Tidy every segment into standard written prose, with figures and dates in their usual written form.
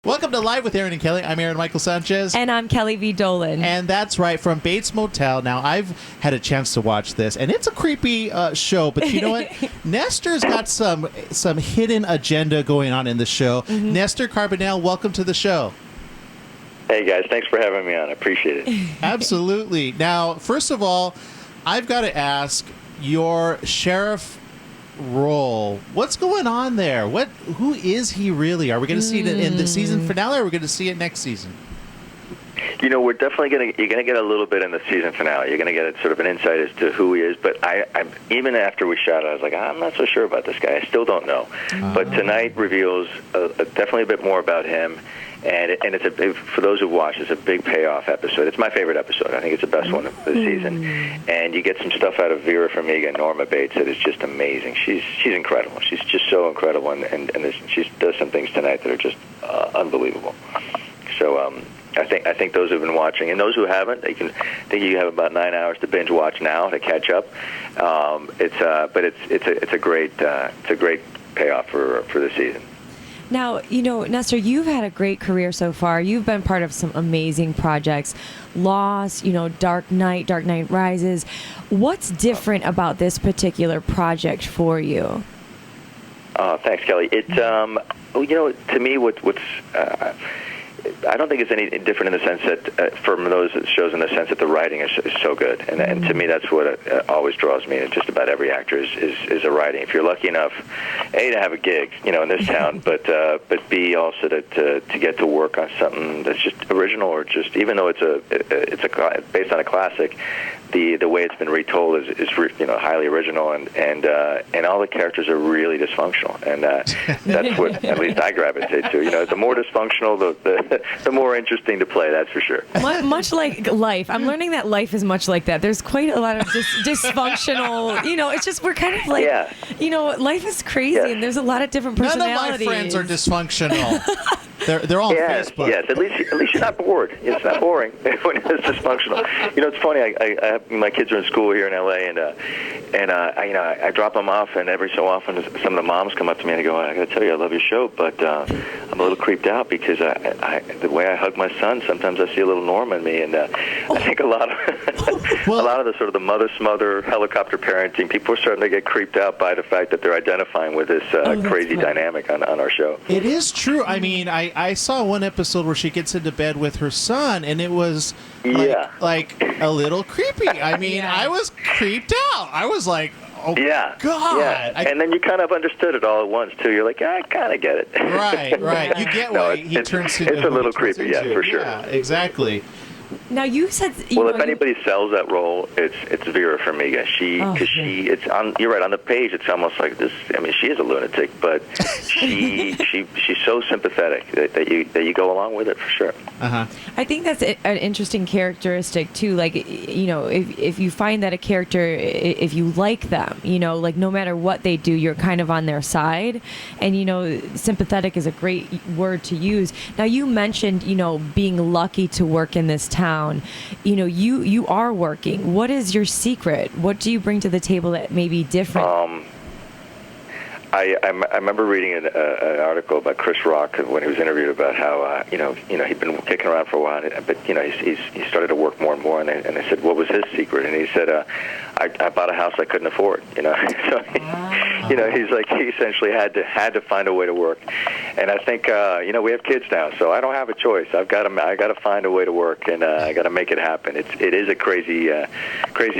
Welcome to Live with Aaron and Kelly. I'm Aaron Michael Sanchez. And I'm Kelly V. Dolan. And that's right, from Bates Motel. Now, I've had a chance to watch this, and it's a creepy show, but you know what? Nestor's got some hidden agenda going on in the show. Mm-hmm. Nestor Carbonell, welcome to the show. Hey, guys. Thanks for having me on. I appreciate it. Absolutely. Now, first of all, I've got to ask, your sheriff role, what's going on there? Who is he really? Are we going to see it in the season finale, or are we going to see it next season? You know, we're definitely you're going to get a little bit in the season finale. You're going to get sort of an insight as to who he is, but I even after we shot it, I was like, I'm not so sure about this guy. I still don't know. But tonight reveals definitely a bit more about him. And it's for those who've watched, it's a big payoff episode. It's my favorite episode. I think it's the best one of the season. And you get some stuff out of Vera Farmiga and Norma Bates that is just amazing. She's incredible. She's just so incredible, and she does some things tonight that are just unbelievable. So I think those who've been watching, and those who haven't, I think you have about 9 hours to binge watch now to catch up. It's a great payoff for the season. Now, you know, Nestor, you've had a great career so far. You've been part of some amazing projects. Lost, Dark Knight Rises. What's different about this particular project for you? Thanks, Kelly. It's, to me, what's I don't think it's any different in the sense that, from those shows, in the sense that the writing is so good. And to me, that's what always draws me to just about every actor is a writing. If you're lucky enough, A, to have a gig, in this town, but B, also to get to work on something that's just original, or just, even though it's based on a classic, the way it's been retold is highly original, and all the characters are really dysfunctional, and that's what at least I gravitate to. The more dysfunctional, the more interesting to play. That's for sure. Much like life, I'm learning that life is much like that. There's quite a lot of dysfunctional. It's just we're kind of like, life is crazy, and there's a lot lot of different personalities. None of my friends are dysfunctional. They're all on Facebook. Yes, at least you're not bored. It's not boring when it's dysfunctional. It's funny. I my kids are in school here in LA, and I drop them off, and every so often some of the moms come up to me and they go, "I got to tell you, I love your show, but I'm a little creeped out because the way I hug my son, sometimes I see a little Norma in me." And I think a lot of the sort of the mother smother helicopter parenting, people are starting to get creeped out by the fact that they're identifing with this crazy dynamic on our show. It is true. I mean, I saw one episode where she gets into bed with her son, and it was like a little creepy. I mean, I was creeped out. I was like, oh, God. Yeah. And then you kind of understood it all at once, too. You're like, I kind of get it. Right. You get why he turns into... It's a little creepy, for sure. Yeah, exactly. Now you said if anybody sells that role, it's Vera Farmiga. You're right, on the page it's almost like this. I mean, she is a lunatic, but she's so sympathetic that you go along with it for sure. I think that's an interesting characteristic too. Like, if you find that a character, if you like them, like no matter what they do, you're kind of on their side, and sympathetic is a great word to use. Now you mentioned being lucky to work in this town. You are working. What is your secret? What do you bring to the table that may be different? I remember reading an article about Chris Rock when he was interviewed about how he'd been kicking around for a while, but he started to work more and more, and they said, what was his secret? And he said, I bought a house I couldn't afford. So he's like, he essentially had to find a way to work. And I think we have kids now, so I don't have a choice. I got to find a way to work, and I got to make it happen. It is a crazy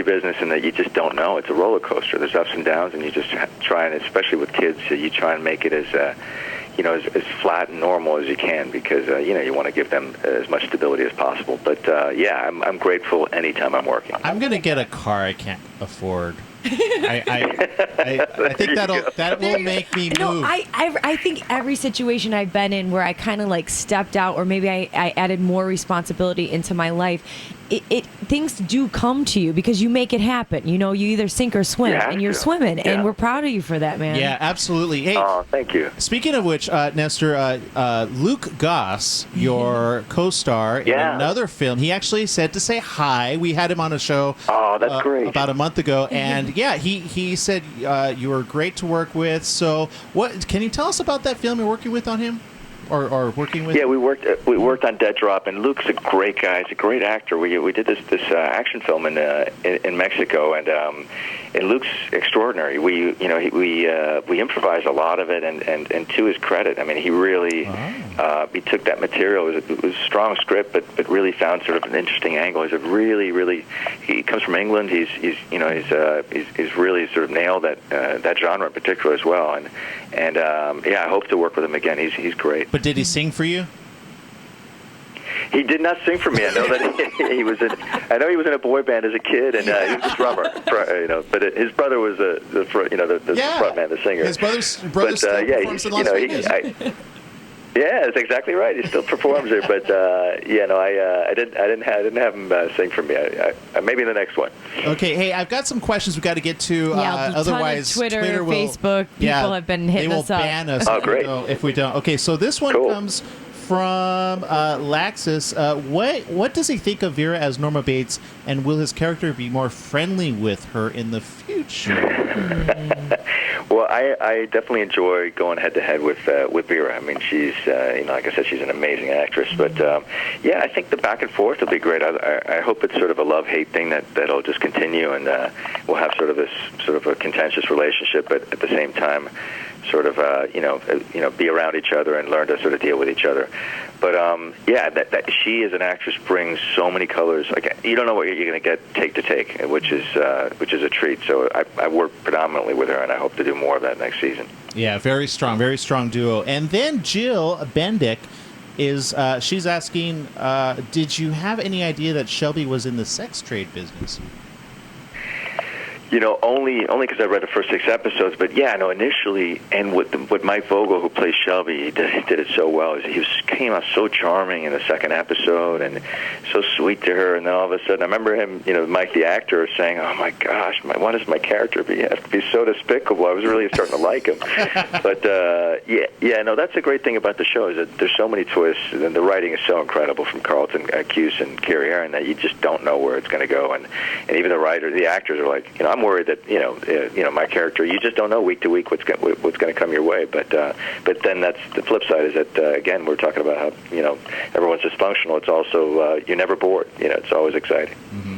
business in that you just don't know. It's a roller coaster. There's ups and downs, and you just try, and especially with kids, you try and make it as as flat and normal as you can, because you want to give them as much stability as possible. But I'm grateful anytime I'm working. I'm gonna get a car I can't afford. I think that will make me move. I think every situation I've been in where I kind of like stepped out, or maybe I added more responsibility into my life, things do come to you because you make it happen. You either sink or swim, and you're swimming, and we're proud of you for that, man. Yeah, absolutely. Hey, thank you. Speaking of which, Nestor, Luke Goss, your co-star in another film, he actually said to say hi. We had him on a show that's great. About a month ago, and he said you were great to work with. So, what can you tell us about that film you're working with on him? or working with? Yeah, we worked on Dead Drop, and Luke's a great guy. He's a great actor. We did this action film in Mexico, and Luke's extraordinary. We improvised a lot of it, and to his credit, I mean, he really he took that material. It was a strong script, but really found sort of an interesting angle. He's a really he comes from England. He's really sort of nailed that genre in particular as well. And I hope to work with him again. He's great. But did he sing for you? He did not sing for me. I know that he was in. I know he was in a boy band as a kid, and he was a drummer. But his brother was the front man, the singer. His brother still performs in Las Vegas. Yeah, that's exactly right. He still performs there, but I didn't have him sing for me. I maybe in the next one. Okay, hey, I've got some questions we got to get to. Otherwise, Twitter will, Facebook, people have been hitting us up. They will ban us. Oh, great. If we don't. Okay, so this one comes from Laxus. What does he think of Vera as Norma Bates, and will his character be more friendly with her in the future? Well, I definitely enjoy going head-to-head with Vera. I mean, she's, like I said, she's an amazing actress. But, I think the back and forth will be great. I hope it's sort of a love-hate thing that'll just continue, and we'll have sort of this sort of a contentious relationship, but at the same time, sort of, be around each other and learn to sort of deal with each other. But, that she as an actress brings so many colors. Like, you don't know what you're going to get take to take, which is a treat. So I work predominantly with her, and I hope to do more of that next season. Yeah, very strong duo. And then Jill Bendick is, she's asking, did you have any idea that Shelby was in the sex trade business? Only because I read the first 6 episodes. But initially, and with Mike Vogel, who plays Shelby, he did it so well. He came out so charming in the second episode, and so sweet to her. And then all of a sudden, I remember him, Mike the actor, saying, "Oh my gosh, why does my character have to be so despicable?" I was really starting to like him. But that's a great thing about the show is that there's so many twists, and the writing is so incredible from Carlton Cuse and Carrie Aaron that you just don't know where it's going to go. And even the actors are like, I'm worried that my character, you just don't know week to week what's going to come your way. But then that's the flip side is that again we're talking about how everyone's dysfunctional. It's also you're never bored. It's always exciting. Mm-hmm.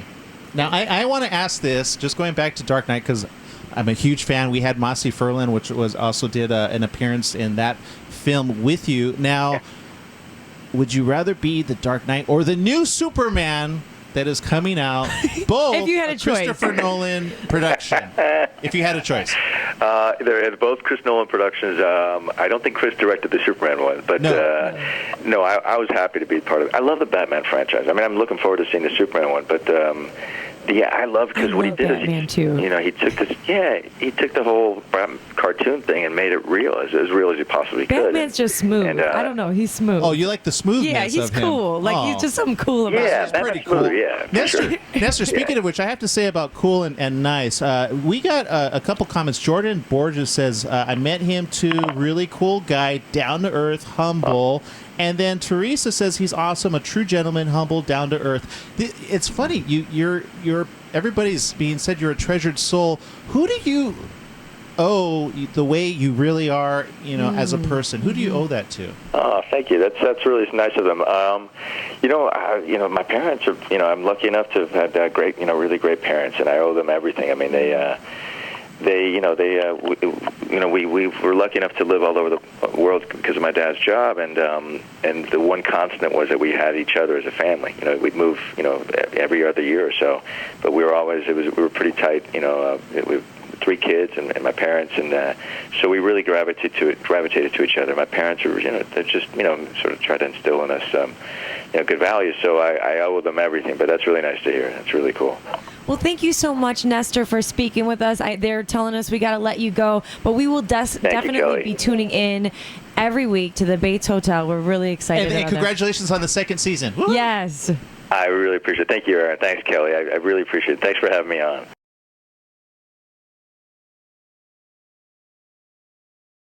Now I want to ask this, just going back to Dark Knight because I'm a huge fan. We had Mossy Ferlin, which was also did an appearance in that film with you. Now, would you rather be the Dark Knight or the new Superman that is coming out, both if you had a Christopher Nolan production? If you had a choice. They're both Chris Nolan productions. I don't think Chris directed the Superman one, but no, I was happy to be part of it. I love the Batman franchise. I mean, I'm looking forward to seeing the Superman one, but I love because what he did Batman is too. He took the whole cartoon thing and made it real, as real as he possibly could. Batman's just smooth. And, I don't know, he's smooth. Oh, you like the smoothness of him? Yeah, he's cool. Him. He's just something cool about him. Yeah, that's pretty cool. Smooth, yeah, Nestor, speaking of which, I have to say about cool and nice, we got a couple comments. Jordan Borges says, I met him too, really cool guy, down to earth, humble. And then Teresa says he's awesome, a true gentleman, humble, down to earth. It's funny, you're everybody's being said you're a treasured soul. Who do you owe the way you really are, as a person? Who do you owe that to? Oh, thank you. That's really nice of them. My parents are. I'm lucky enough to have had great, really great parents, and I owe them everything. I mean, we were lucky enough to live all over the world because of my dad's job, and the one constant was that we had each other as a family. We'd move, every other year or so, but we were pretty tight. We were 3 kids and my parents, and so we really gravitated to each other. My parents are, they're just, sort of try to instill in us, good values. So I owe them everything. But that's really nice to hear. That's really cool. Well, thank you so much, Nestor, for speaking with us. They're telling us we got to let you go, but we will definitely be tuning in every week to the Bates Hotel. We're really excited. And congratulations on the 2nd season. Woo! Yes. I really appreciate it. Thank you, Aaron. Thanks, Kelly. I really appreciate it. Thanks for having me on.